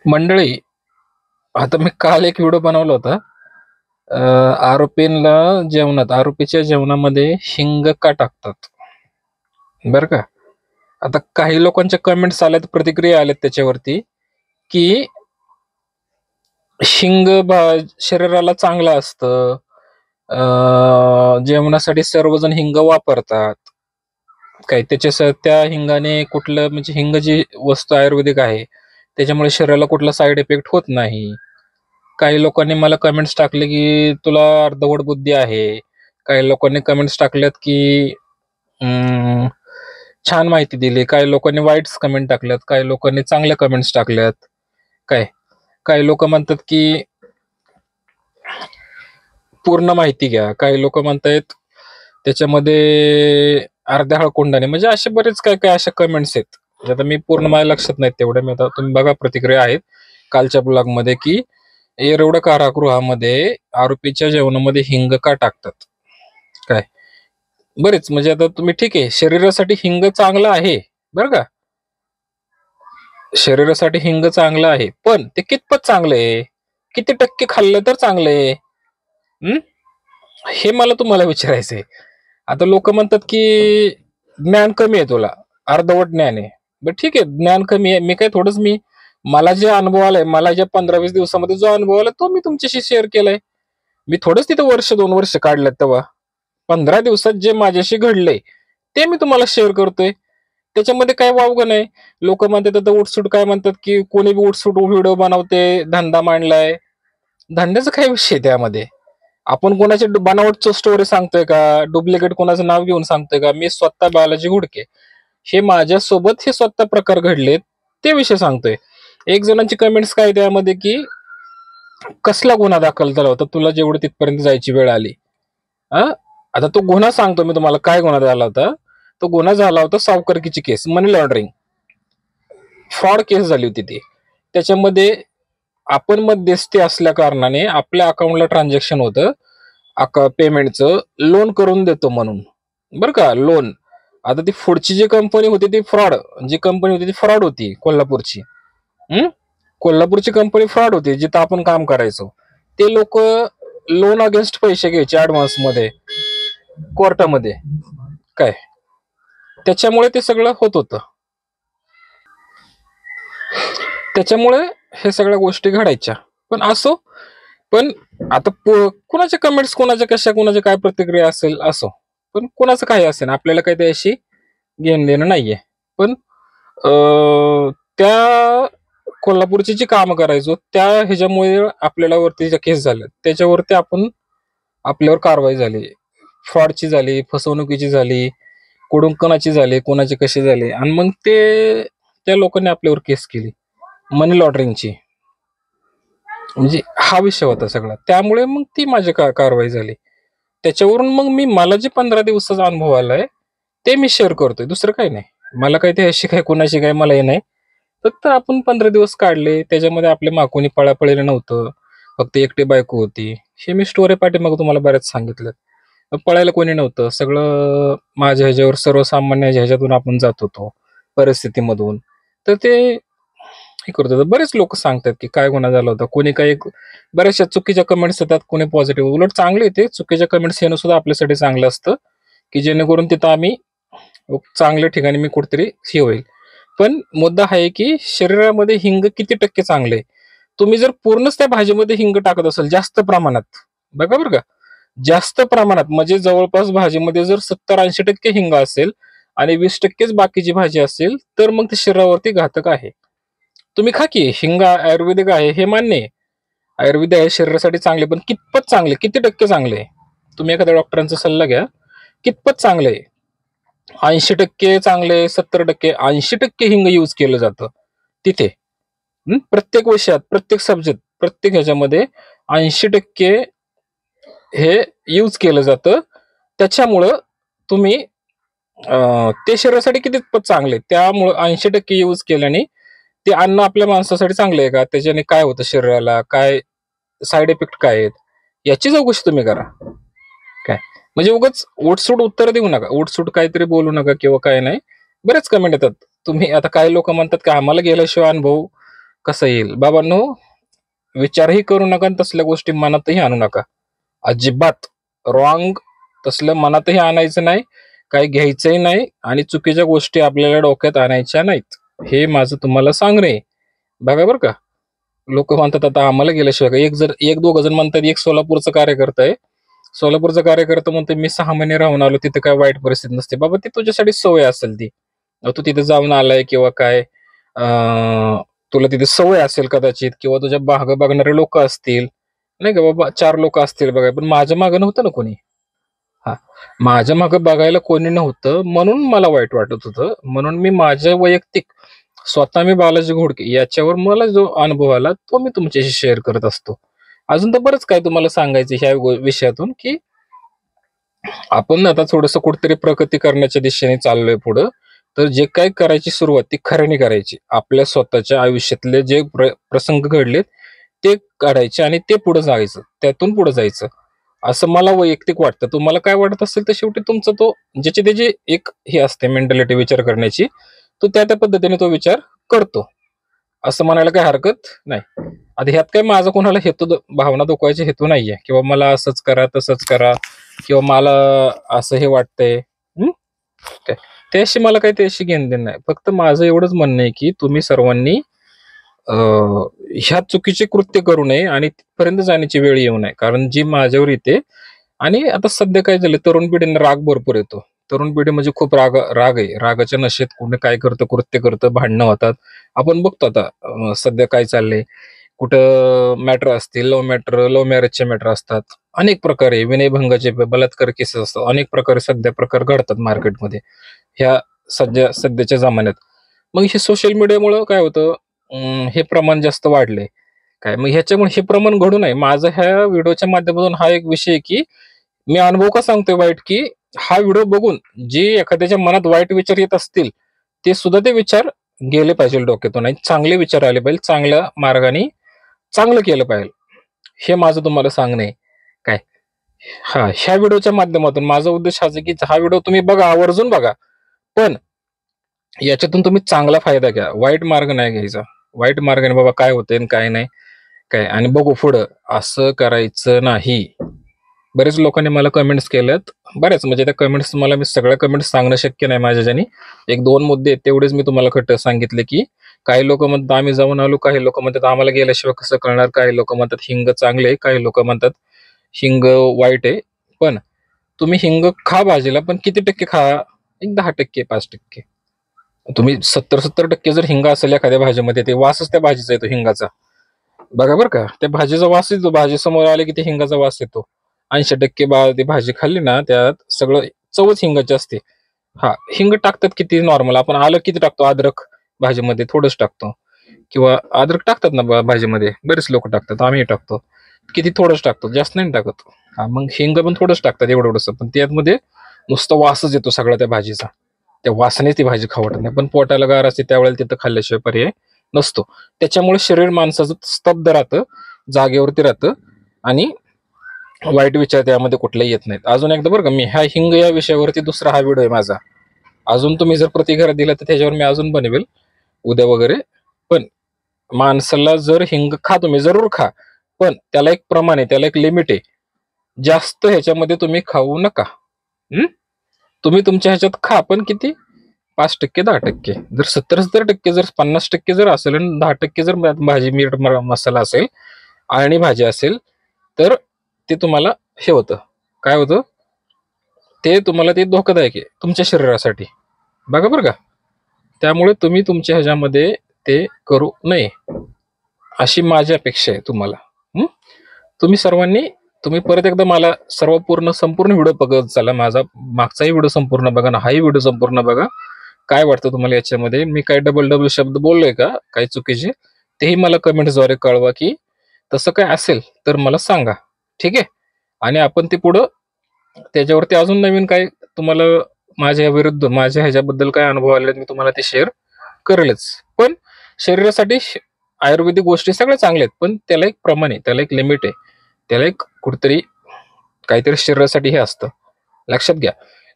मंडळी, आता मी काल एक व्हिडिओ बनवला होता. आरोपीच्या जेवणामध्ये हिंग का टाकतात? बरं का. आता काही लोकांच्या कमेंट्स आल्यात, प्रतिक्रिया आल्यात त्याच्यावरती, की हिंग शरीराला चांगलं असतं. जेवणासाठी सर्वजण हिंग वापरतात. काय त्या हिंगाने कुठलं, म्हणजे हिंग जी वस्तू आयुर्वेदिक आहे, त्याच्यामुळे शरीराला कुठला साईड इफेक्ट होत नाही. काही लोकांनी मला कमेंट्स टाकले, की तुला अर्धवट बुद्धी आहे. काही लोकांनी कमेंट्स टाकल्यात, की छान माहिती दिली. काही लोकांनी वाईट्स कमेंट टाकल्यात, काही लोकांनी चांगल्या कमेंट्स टाकल्यात. काय काही लोक म्हणतात, की पूर्ण माहिती घ्या. काही लोक म्हणतायत त्याच्यामध्ये अर्ध्या हळकुंडाने, म्हणजे असे बरेच काय काय अशा कमेंट्स आहेत. म्हणजे आता मी पूर्ण, माझ्या लक्षात नाहीत तेवढ्या. मी आता तुम्ही बघा प्रतिक्रिया आहेत कालच्या ब्लॉगमध्ये, की येरवडा कारागृहामध्ये आरोपीच्या जेवणामध्ये हिंग का टाकतात. काय बरेच, म्हणजे आता तुम्ही ठीक आहे, शरीरासाठी हिंग चांगलं आहे बरं का, शरीरासाठी हिंग चांगलं आहे, पण ते कितपत चांगलं आहे, किती टक्के खाल्लं तर चांगलं आहे, हे मला तुम्हाला विचारायचंय. आता लोक म्हणतात, की ज्ञान कमी आहे तुला, अर्धवट ज्ञान आहे. बरं ठीक आहे, ज्ञान कमी आहे, मी काय थोडंच, मला जे अनुभव आलाय, मला ज्या 15-20 दिवसामध्ये जो अनुभव आला, तो मी तुमच्याशी शेअर केलाय. मी थोडंच तिथे वर्ष 2 वर्ष काढलेत. तेव्हा 15 दिवसात जे माझ्याशी घडलंय ते मी तुम्हाला शेअर करतोय. त्याच्यामध्ये काय वावगं नाही. लोक म्हणतात आता उठसूट, काय म्हणतात, की कोणी बी उठसूट व्हिडिओ बनवते, धंदा मांडलाय. धंद्याचा काय विषय त्यामध्ये? आपण कोणाची बनावट स्टोरी सांगतोय का, डुप्लिकेट कोणाचं नाव घेऊन सांगतोय का? मी स्वतः बालाजी घुडके, हे माझ्यासोबत हे स्वतः प्रकार घडलेत, ते विषय सांगतोय. एक जणांची कमेंट्स काय त्यामध्ये, की कसला गुन्हा दाखल झाला होता, तुला जेवढं तिथपर्यंत जायची वेळ आली. आता तो गुन्हा सांगतो मी तुम्हाला, काय गुन्हा झाला होता. तो गुन्हा झाला होता सावकारकीची केस, मनी लॉन्ड्रिंग, फ्रॉड केस झाली होती ती. त्याच्यामध्ये आपण मध्यस्थी असल्या कारणाने आपल्या अकाउंटला ट्रान्झॅक्शन होतं पेमेंटचं, लोन करून देतो म्हणून, बरं का, लोन. आता ती पुढची जी कंपनी होती ती फ्रॉड, जी कंपनी होती ती फ्रॉड होती कोल्हापूरची. कोल्हापूरची कंपनी फ्रॉड होती, जिथं आपण काम करायचो. ते लोक लोन अगेन्स्ट पैसे घ्यायचे ऍडव्हान्स मध्ये कोर्टामध्ये. काय त्याच्यामुळे ते सगळं होत होतं. त्याच्यामुळे हे सगळ्या गोष्टी घडायच्या. पण असो, पण आता कुणाच्या कमेंट्स, कुणाच्या कशा, कुणाच्या काय प्रतिक्रिया असेल असो, पण कुणाचं काय असेल, आपल्याला काही त्याशी घेणं देणं नाहीये. पण त्या कोल्हापूरची जी कामं करायचो, त्या ह्याच्यामुळे आपल्याला वरती ज्या केस झाल्या, त्याच्यावरती आपल्यावर कारवाई झाली, फ्रॉडची झाली, फसवणुकीची झाली, कुडुंकनाची झाली, कोणाची कशी झाली, आणि मग त्या लोकांनी आपल्यावर केस केली मनी लॉन्ड्रिंगची. म्हणजे हा विषय होता सगळा. त्यामुळे मग ती माझी कारवाई झाली. त्याच्यावरून मग मला जे 15 दिवसाचा अनुभव आलाय ते मी शेअर करतोय, दुसरं काही नाही. मला काही त्याशी काय, कुणाशी काय मला हे नाही. फक्त आपण 15 दिवस काढले, त्याच्यामध्ये आपले कोणी पळापळीला नव्हतं, फक्त एकटी बायको होती. हे मी स्टोरी पाठीमागे तुम्हाला बऱ्याच सांगितलं. पळायला कोणी नव्हतं, सगळं माझ्या ह्याच्यावर, सर्वसामान्य ह्याच्यातून आपण जात होतो, परिस्थितीमधून. तर ते हे करत होतं. बरेच लोक सांगतात, की काय गुन्हा झाला होता, कोणी काही, बऱ्याचशा चुकीच्या कमेंट्स येतात, कोणी पॉझिटिव्ह. उलट चांगले येते चुकीच्या कमेंट्स येणं सुद्धा आपल्यासाठी चांगलं असतं, की जेणेकरून तिथं आम्ही चांगल्या ठिकाणी मी कुठेतरी हे होईल. पण मुद्दा आहे, की शरीरामध्ये हिंग किती टक्के चांगले. तुम्ही जर पूर्णच त्या भाजीमध्ये हिंग टाकत असाल जास्त प्रमाणात, बघा बरं का, जास्त प्रमाणात, म्हणजे जवळपास भाजीमध्ये जर 70-80% हिंग असेल आणि 20%च बाकीची भाजी असेल, तर मग ते शरीरावरती घातक आहे. तुम्ही खा की, हिंग आयुर्वेदिक आहे हे मान्य आहे, आयुर्वेद आहे, शरीरासाठी चांगले, पण कितपत चांगले, किती टक्के चांगले? तुम्ही एखाद्या डॉक्टरांचा सल्ला घ्या, कितपत चांगले? 80% चांगले, 70%, 80% हिंग यूज केलं जातं तिथे. प्रत्येक विषयात, प्रत्येक सब्जेक्ट, प्रत्येक ह्याच्यामध्ये 80% हे यूज केलं जातं. त्याच्यामुळं तुम्ही ते शरीरासाठी कितीपत चांगले, त्यामुळं 80% यूज केल्याने ते अन्न आपल्या माणसासाठी चांगलं आहे का, त्याच्याने काय होतं शरीराला, काय साईड इफेक्ट काय आहेत, याची चौकशी तुम्ही करा. काय म्हणजे उगाच उठसूट उत्तर देऊ नका, उठसूट काहीतरी बोलू नका किंवा काय नाही. बरेच कमेंट येतात, तुम्ही आता काही लोक म्हणतात की आम्हाला गेल्याशिवाय अनुभव कसा येईल. बाबांनो, विचारही करू नका आणि तसल्या गोष्टी मनातही आणू नका. अजिबात रॉंग तसलं मनातही आणायचं नाही, काही घ्यायचंही नाही आणि चुकीच्या गोष्टी आपल्याला डोक्यात आणायच्या नाहीत. हे माझं तुम्हाला सांगणं आहे. बघा बरं का, लोक म्हणतात आता आम्हाला गेल्याशिवाय काय. एक दोघं जण म्हणतात, एक सोलापूरचा कार्यकर्ता आहे. सोलापूरचा कार्यकर्ता म्हणतो मी 6 महिने राहून आलो, तिथे काय वाईट परिस्थिती नसते. बाबा ती तुझ्यासाठी सवय असेल ती. तू तिथे जाऊन आलाय किंवा काय, तुला तिथे सवय असेल कदाचित, किंवा तुझ्या मागं बघणारे लोक असतील, नाही का बाबा, 4 लोक असतील बघा, पण माझ्या मागं नव्हतं ना कोणी. हा, माझ्या मागं बघायला कोणी नव्हतं म्हणून मला वाईट वाटत होतं. म्हणून मी माझ्या वैयक्तिक स्वतः मी बालाजी घोडके याच्यावर मला जो अनुभव आला तो मी तुमच्याशी शेअर करत असतो. अजून तर बरंच काय तुम्हाला सांगायचं ह्या विषयातून, की आपण आता थोडंसं कुठेतरी प्रगती करण्याच्या दिशेने चाललोय पुढं. तर जे काही करायची सुरुवात ती खऱ्याने करायची. आपल्या स्वतःच्या आयुष्यातले जे प्रसंग घडलेत ते काढायचे आणि ते पुढे जायचं, त्यातून पुढे जायचं, असं मला वैयक्तिक वाटतं. तुम्हाला काय वाटत असेल तर शेवटी तुमचं तो ज्याची त्याची एक हे असते मेंटॅलिटी विचार करण्याची, तो त्या त्या पद्धतीने तो विचार करतो, असं म्हणायला काही हरकत नाही. आता ह्यात काय माझा कोणाला भावना दुखवायची हेतू नाहीये, किंवा मला असंच करा तसंच करा, किंवा मला असं हे वाटतंय. काय त्याशी मला काही त्याशी घेणं नाही. फक्त माझं एवढंच म्हणणं आहे की तुम्ही सर्वांनी ह्या चुकीचे कृत्य करू नये आणि तिथपर्यंत जाण्याची वेळ येऊ नये. कारण जी माझ्यावर येते, आणि आता सध्या काय झालं, तरुण पिढींना राग भरपूर येतो. तरुण पिढी म्हणजे खूप राग राग आहे. रागाच्या नशेत कोणी काय करतं, कृत्य करतं, भांडणं होतात. आपण बघतो आता सध्या काय चाललंय. कुठं मॅटर असतील, लव्ह मॅरेजचे मॅटर असतात. अनेक प्रकारे विनयभंगाचे बलात्कार केसेस असतात. अनेक प्रकारे सध्या प्रकार घडतात मार्केटमध्ये ह्या सध्याच्या जमान्यात. मग हे सोशल मीडियामुळं काय होतं, हे प्रमाण जास्त वाढलंय. काय मग ह्याच्यामुळे हे प्रमाण घडू नये. माझा ह्या व्हिडिओच्या माध्यमातून हा एक विषय आहे, की मी अनुभव का सांगतोय वाईट, की हा व्हिडिओ बघून जे एखाद्याच्या मनात वाईट विचार येत असतील, ते सुद्धा ते विचार गेले पाहिजे डोक्यातून आणि चांगले विचार आले पाहिजे. चांगल्या मार्गाने चांगलं केलं पाहिजे. हे माझं तुम्हाला सांगणं आहे. काय ह्या व्हिडिओच्या माध्यमातून माझा उद्देश हाच आहे, की हा व्हिडिओ तुम्ही बघा, आवर्जून बघा. पण याच्यातून तुम्ही चांगला फायदा घ्या. वाईट मार्ग नाही घ्यायचा. वाईट मार्गाने बाबा काय होतंय आणि काय नाही, काय आणि बघू पुढं, असं करायचं नाही. बरेच लोकांनी मला कमेंट्स केल्यात. बऱ्याच म्हणजे त्या कमेंट्स मला मी सगळ्या कमेंट्स सांगणं शक्य नाही माझ्याच्यानी. 1-2 मुद्दे आहेत तेवढेच मी तुम्हाला खट्ट सांगितले, की काही लोक म्हणतात आम्ही जाऊन आलो, काही लोक म्हणतात आम्हाला गेल्याशिवाय कसं कळणार, काही लोक म्हणतात हिंग चांगले, काही लोक म्हणतात हिंग वाईट आहे. पण तुम्ही हिंग खा भाजीला, पण किती टक्के खा? एक 10%, 5%. तुम्ही 70% जर हिंग असेल एखाद्या भाजीमध्ये, ते वासच त्या भाजीचा येतो हिंगाचा. बघा बरं का, त्या भाजीचा वास येतो, भाजी समोर आले की ते हिंगाचा वास येतो. 80% ती भाजी खाल्ली ना, त्यात सगळं चवच हिंगाची असते. हा, हिंग टाकतात किती नॉर्मल. आपण आलं किती टाकतो, अद्रक भाजीमध्ये थोडंच टाकतो, किंवा अद्रक टाकतात ना भाजीमध्ये, बरेच लोक टाकतात, आम्ही टाकतो. किती थोडंच टाकतो, जास्त नाही टाकत. हा, मग हिंग पण थोडंच टाकतात, एवढंसं. पण त्यामध्ये नुसतं वासच येतो सगळ्या त्या भाजीचा. त्या वासाने ती भाजी खावत नाही. पण पोटाला गार असते त्यावेळेला तिथं खाल्ल्याशिवाय पर्याय नसतो. त्याच्यामुळे शरीर माणसाचं स्तब्ध राहतं, जागेवरती राहतं, आणि वाईट विचार त्यामध्ये कुठलेही येत नाहीत. अजून एकदा बरं का, मी ह्या हिंग या विषयावरती दुसरा हा व्हिडिओ आहे माझा. अजून तुम्ही जर प्रतिक्रिया दिला तर त्याच्यावर मी अजून बनवेल उद्या वगैरे. पण माणसाला जर हिंग खा, तुम्ही जरूर खा, पण त्याला एक प्रमाण आहे, त्याला एक लिमिट आहे. जास्त ह्याच्यामध्ये तुम्ही खाऊ नका. तुम्ही तुमच्या ह्याच्यात खा, पण किती? 5%, 10%. जर 70-70%, जर 50% जर असेल आणि 10% जर भाजी मीठ मसाला असेल आणि भाजी असेल, तर ते तुम्हाला हे होतं, काय होतं ते, तुम्हाला ते धोकादायक आहे तुमच्या शरीरासाठी. बघा बरं का. त्यामुळे तुम्ही तुमच्या ह्याच्यामध्ये ते करू नये, अशी माझी अपेक्षा आहे तुम्हाला. तुम्ही सर्वांनी, तुम्ही परत एकदा मला संपूर्ण व्हिडिओ बघत चला. माझा मागचाही व्हिडिओ संपूर्ण बघा ना, हाही व्हिडिओ संपूर्ण बघा. काय वाटतं तुम्हाला याच्यामध्ये, मी काय डबल शब्द बोललोय का काही चुकीचे, तेही मला कमेंट्सद्वारे कळवा, की तसं काय असेल तर मला सांगा. ठीक आहे. आणि आपण ते पुढं त्याच्यावरती अजून नवीन काय तुम्हाला माझ्या विरुद्ध, माझ्या ह्याच्याबद्दल काय अनुभव आले, मी तुम्हाला ते शेअर करेलच. पण शरीरासाठी आयुर्वेदिक गोष्टी सगळ्या चांगल्या आहेत, पण त्याला एक प्रमाण आहे, त्याला एक लिमिट आहे, त्याला एक कुठेतरी काहीतरी शरीरासाठी हे असतं. लक्षात घ्या.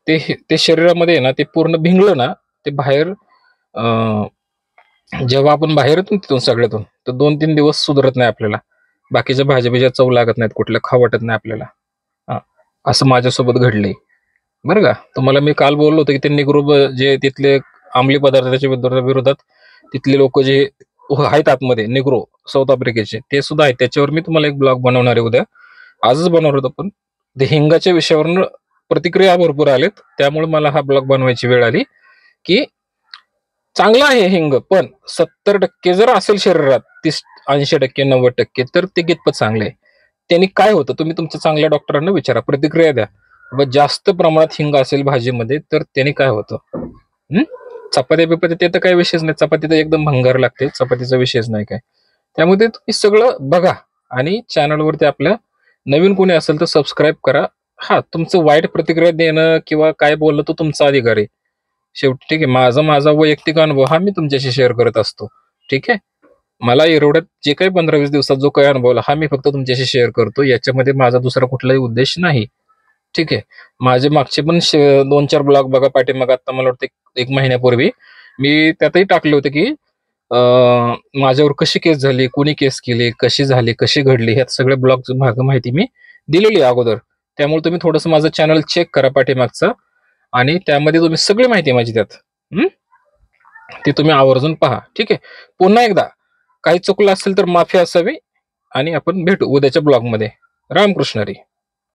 ते शरीरामध्ये ना, ते पूर्ण भिंगलं ना, ते बाहेर जेव्हा आपण बाहेर येतो तिथून सगळ्यातून, तर 2-3 दिवस सुधरत नाही आपल्याला. बाकीच्या भाज्या-बिज्या चव लागत नाहीत, कुठल्या खाऊ वाटत नाही आपल्याला. हां, असं माझ्यासोबत घडलंय. बरं का. तुम्हाला मी काल बोललो होतो, की ते निग्रो जे तिथले अंमली पदार्थाच्या विरोधात तिथले लोकं जे आहेत आतमध्ये निग्रो साऊथ आफ्रिकेचे, ते सुद्धा आहेत. त्याच्यावर मी तुम्हाला एक ब्लॉग बनवणार आहे उद्या. आजच बनवणार होतो पण ते हिंगाच्या विषयावरून प्रतिक्रिया भरपूर आल्यात. त्यामुळे मला हा ब्लॉग बनवायची वेळ आली, की चांगलं आहे हिंग, पण 70% जर असेल शरीरात 30-80% 90% तर ते कितपत चांगलं आहे. त्यांनी काय होतं तुम्ही तुमच्या चांगल्या डॉक्टरांना विचारा, प्रतिक्रिया द्या. बाबा जास्त प्रमाणात हिंग असेल भाजीमध्ये तर त्याने काय होतं? हं? चपात्या-बिपात्या ते तर काही विषयच नाही. चपाती तर एकदम भंगार लागते. चपातीचा विषयच नाही काय. त्यामध्ये तुम्ही सगळं बघा आणि चॅनलवरती आपल्या नवीन कोणी असेल तर सबस्क्राईब करा. हां, तुमचं वाईट प्रतिक्रिया देणं किंवा काय बोलणं तो तुमचा अधिकार आहे. शेवटी ठीक आहे, माझा वैयक्तिक अनुभव हा मी तुमच्याशी शेअर करत असतो. ठीक आहे. मला एवढ्यात जे काही 15-20 दिवसात जो काही अनुभवला हा मी फक्त तुमच्याशी शेअर करतो. याच्यामध्ये माझा दुसरा कुठलाही उद्देश नाही. ठीक आहे. माझे मागचे पण 2-4 ब्लॉग बघा पाठीमागे आता मला वाटतं 1 महिन्यापूर्वी मी त्यातही टाकले होते, की माझ्यावर कशी केस झाली, कोणी केस केली, कशी झाली, कशी घडली, ह्या सगळ्या ब्लॉगची माहिती मी दिलेली आहे अगोदर. त्यामुळे तुम्ही थोडंसं माझं चॅनल चेक करा पाठीमागचं आणि त्यामध्ये तुम्ही सगळी माहिती आहे माझी त्यात. हं? ते तुम्ही आवर्जून पहा. ठीक आहे. पुन्हा एकदा काही चुकलं असेल तर माफी असावी आणि आपण भेटू उद्याच्या ब्लॉगमध्ये. रामकृष्ण हरी.